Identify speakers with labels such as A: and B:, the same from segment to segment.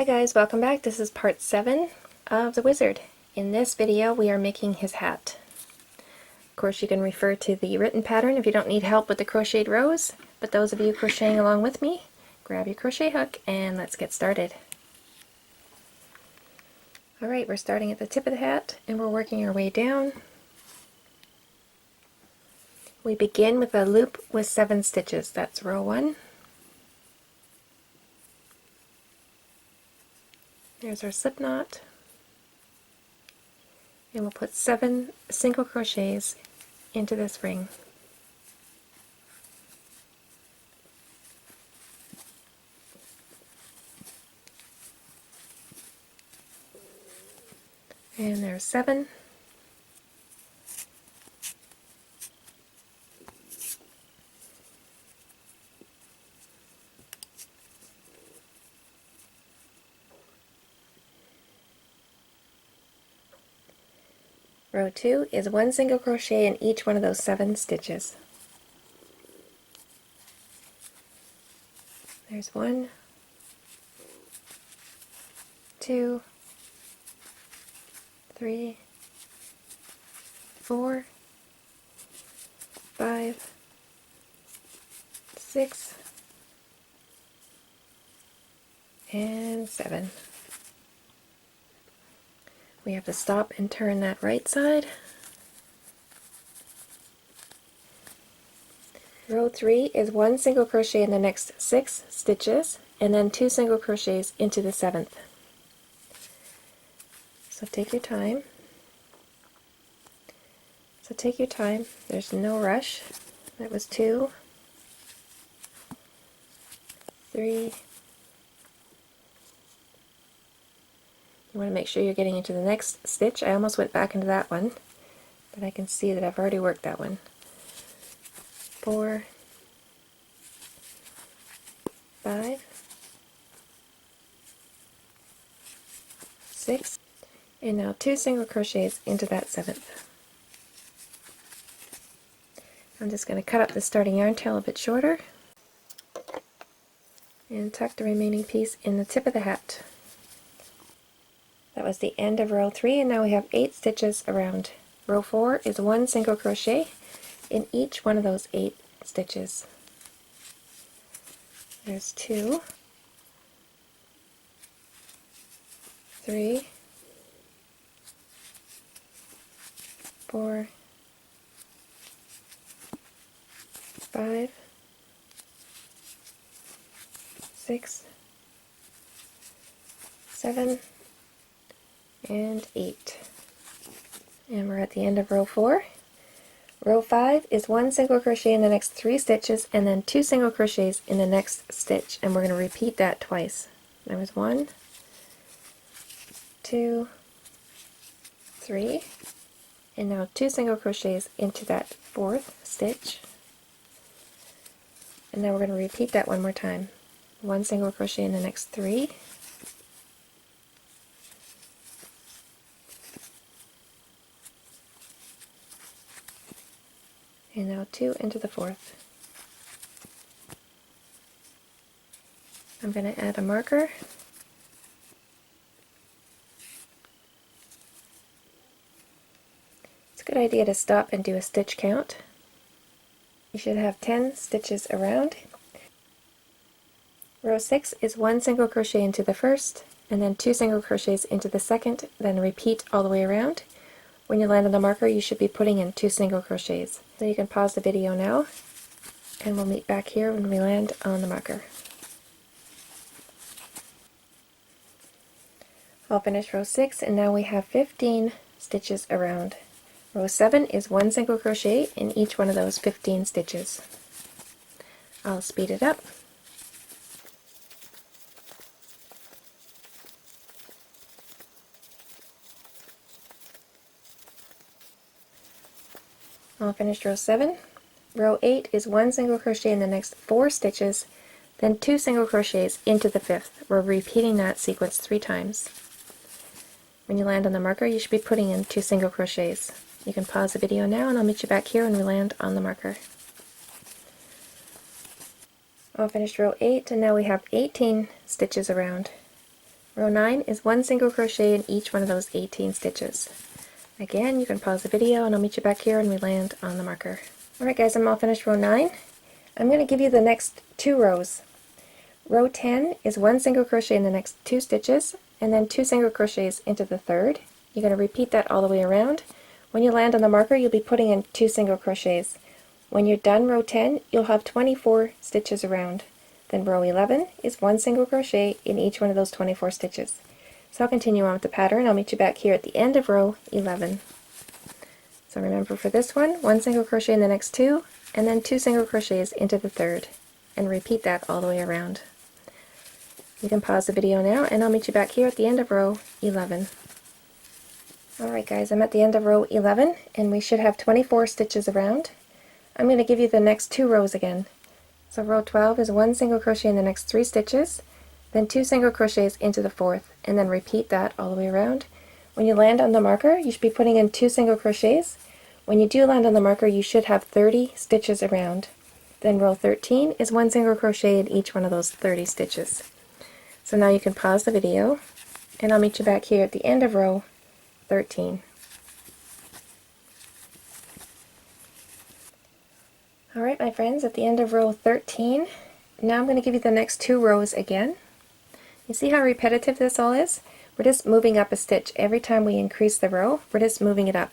A: Hi guys, welcome back. This is part 7 of The Wizard. In this video we are making his hat. Of course you can refer to the written pattern if you don't need help with the crocheted rows, but those of you crocheting along with me, grab your crochet hook and let's get started. Alright, we're starting at the tip of the hat and we're working our way down. We begin with a loop with 7 stitches. That's row 1. There's our slip knot. And we'll put 7 single crochets into this ring. And there's 7. Row 2 is 1 single crochet in each one of those 7 stitches. There's 1, 2, 3, 4, 5, 6, and 7. We have to stop and turn that right side. Row 3 is 1 single crochet in the next 6 stitches and then 2 single crochets into the 7th. So take your time. There's no rush. That was 2, 3. You want to make sure you're getting into the next stitch. I almost went back into that one, but I can see that I've already worked that one. 4, 5, 6, and now 2 single crochets into that 7th. I'm just going to cut up the starting yarn tail a bit shorter and tuck the remaining piece in the tip of the hat. That was the end of row 3, and now we have 8 stitches around. Row 4 is 1 single crochet in each one of those 8 stitches. There's 2, 3, 4, 5, 6, 7, and 8. And we're at the end of row 4. Row 5 is 1 single crochet in the next 3 stitches and then 2 single crochets in the next stitch, and we're going to repeat that twice. There was 1, 2, 3, and now 2 single crochets into that 4th stitch. And now we're going to repeat that one more time. 1 single crochet in the next 3, and now 2 into the 4th. I'm going to add a marker. It's a good idea to stop and do a stitch count. You should have 10 stitches around. Row 6 is 1 single crochet into the 1st, and then 2 single crochets into the 2nd, then repeat all the way around. When you land on the marker, you should be putting in 2 single crochets. So you can pause the video now, and we'll meet back here when we land on the marker. I'll finish row 6, and now we have 15 stitches around. Row 7 is 1 single crochet in each one of those 15 stitches. I'll speed it up. I'll finish row 7. Row 8 is 1 single crochet in the next 4 stitches, then 2 single crochets into the 5th. We're repeating that sequence 3 times. When you land on the marker, you should be putting in 2 single crochets. You can pause the video now, and I'll meet you back here when we land on the marker. I'll finish row 8, and now we have 18 stitches around. Row 9 is 1 single crochet in each one of those 18 stitches. Again, you can pause the video and I'll meet you back here when we land on the marker. Alright guys, I'm all finished row 9. I'm going to give you the next 2 rows. Row 10 is 1 single crochet in the next 2 stitches, and then 2 single crochets into the third. You're going to repeat that all the way around. When you land on the marker, you'll be putting in 2 single crochets. When you're done row 10, you'll have 24 stitches around. Then row 11 is 1 single crochet in each one of those 24 stitches. So I'll continue on with the pattern. I'll meet you back here at the end of row 11. So remember, for this one, 1 single crochet in the next 2, and then 2 single crochets into the third, and repeat that all the way around. You can pause the video now and I'll meet you back here at the end of row 11. Alright guys, I'm at the end of row 11 and we should have 24 stitches around. I'm going to give you the next 2 rows again. So row 12 is 1 single crochet in the next 3 stitches, then 2 single crochets into the fourth, and then repeat that all the way around. When you land on the marker, you should be putting in 2 single crochets. When you do land on the marker, you should have 30 stitches around. Then row 13 is 1 single crochet in each one of those 30 stitches. So now you can pause the video and I'll meet you back here at the end of row 13. Alright my friends, at the end of row 13, now I'm going to give you the next 2 rows again. You see how repetitive this all is? We're just moving up a stitch. Every time we increase the row, we're just moving it up.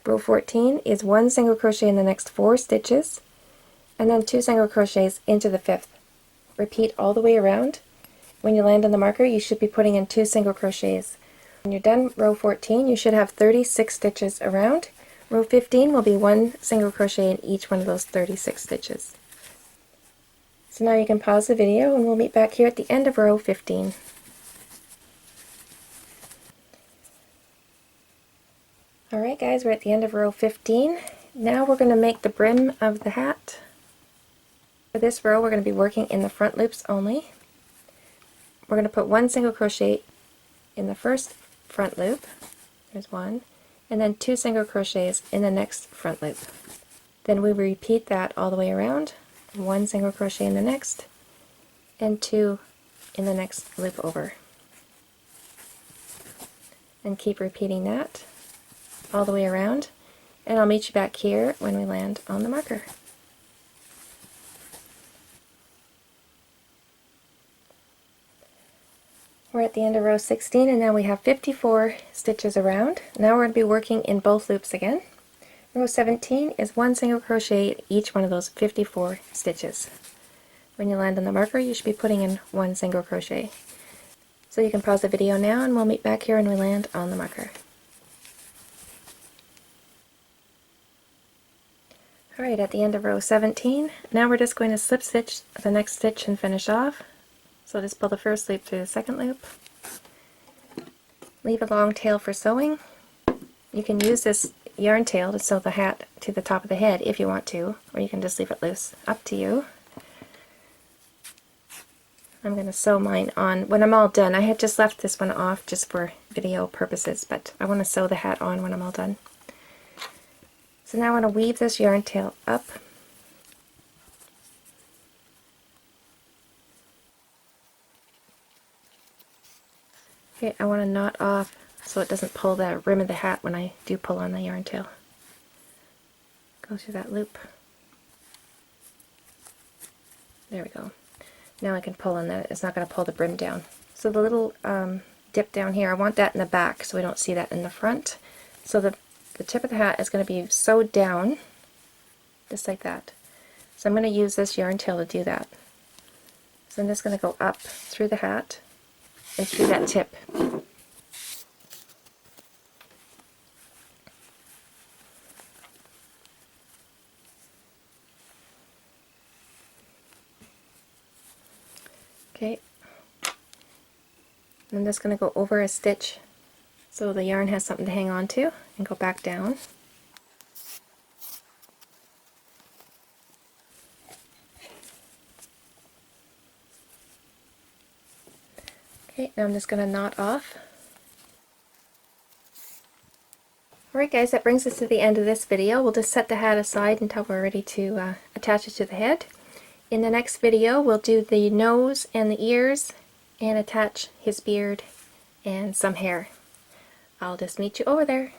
A: Row 14 is 1 single crochet in the next 4 stitches, and then 2 single crochets into the fifth. Repeat all the way around. When you land on the marker, you should be putting in 2 single crochets. When you're done row 14, you should have 36 stitches around. Row 15 will be 1 single crochet in each one of those 36 stitches. So now you can pause the video and we'll meet back here at the end of row 15. Alright guys, we're at the end of row 15. Now we're going to make the brim of the hat. For this row, we're going to be working in the front loops only. We're going to put 1 single crochet in the first front loop. There's 1. And then 2 single crochets in the next front loop. Then we repeat that all the way around. 1 single crochet in the next, and 2 in the next loop over. And keep repeating that all the way around. And I'll meet you back here when we land on the marker. We're at the end of row 16 and now we have 54 stitches around. Now we're going to be working in both loops again. Row 17 is 1 single crochet in each one of those 54 stitches. When you land on the marker, you should be putting in 1 single crochet. So you can pause the video now and we'll meet back here when we land on the marker. Alright, at the end of row 17, now we're just going to slip stitch the next stitch and finish off. So just pull the first loop through the second loop. Leave a long tail for sewing. You can use this yarn tail to sew the hat to the top of the head if you want to, or you can just leave it loose. Up to you. I'm going to sew mine on when I'm all done. I had just left this one off just for video purposes, but I want to sew the hat on when I'm all done. So now I want to weave this yarn tail up. Okay, I want to knot off so it doesn't pull the rim of the hat when I do pull on the yarn tail. Go through that loop. There we go. Now I can pull on that. It's not going to pull the brim down. So the little dip down here, I want that in the back so we don't see that in the front. So the tip of the hat is going to be sewed down, just like that. So I'm going to use this yarn tail to do that. So I'm just going to go up through the hat and through that tip. Okay. I'm just going to go over a stitch so the yarn has something to hang on to, and go back down. Okay, now I'm just going to knot off. Alright guys, that brings us to the end of this video. We'll just set the hat aside until we're ready to attach it to the head. In the next video we'll do the nose and the ears and attach his beard and some hair. I'll just meet you over there.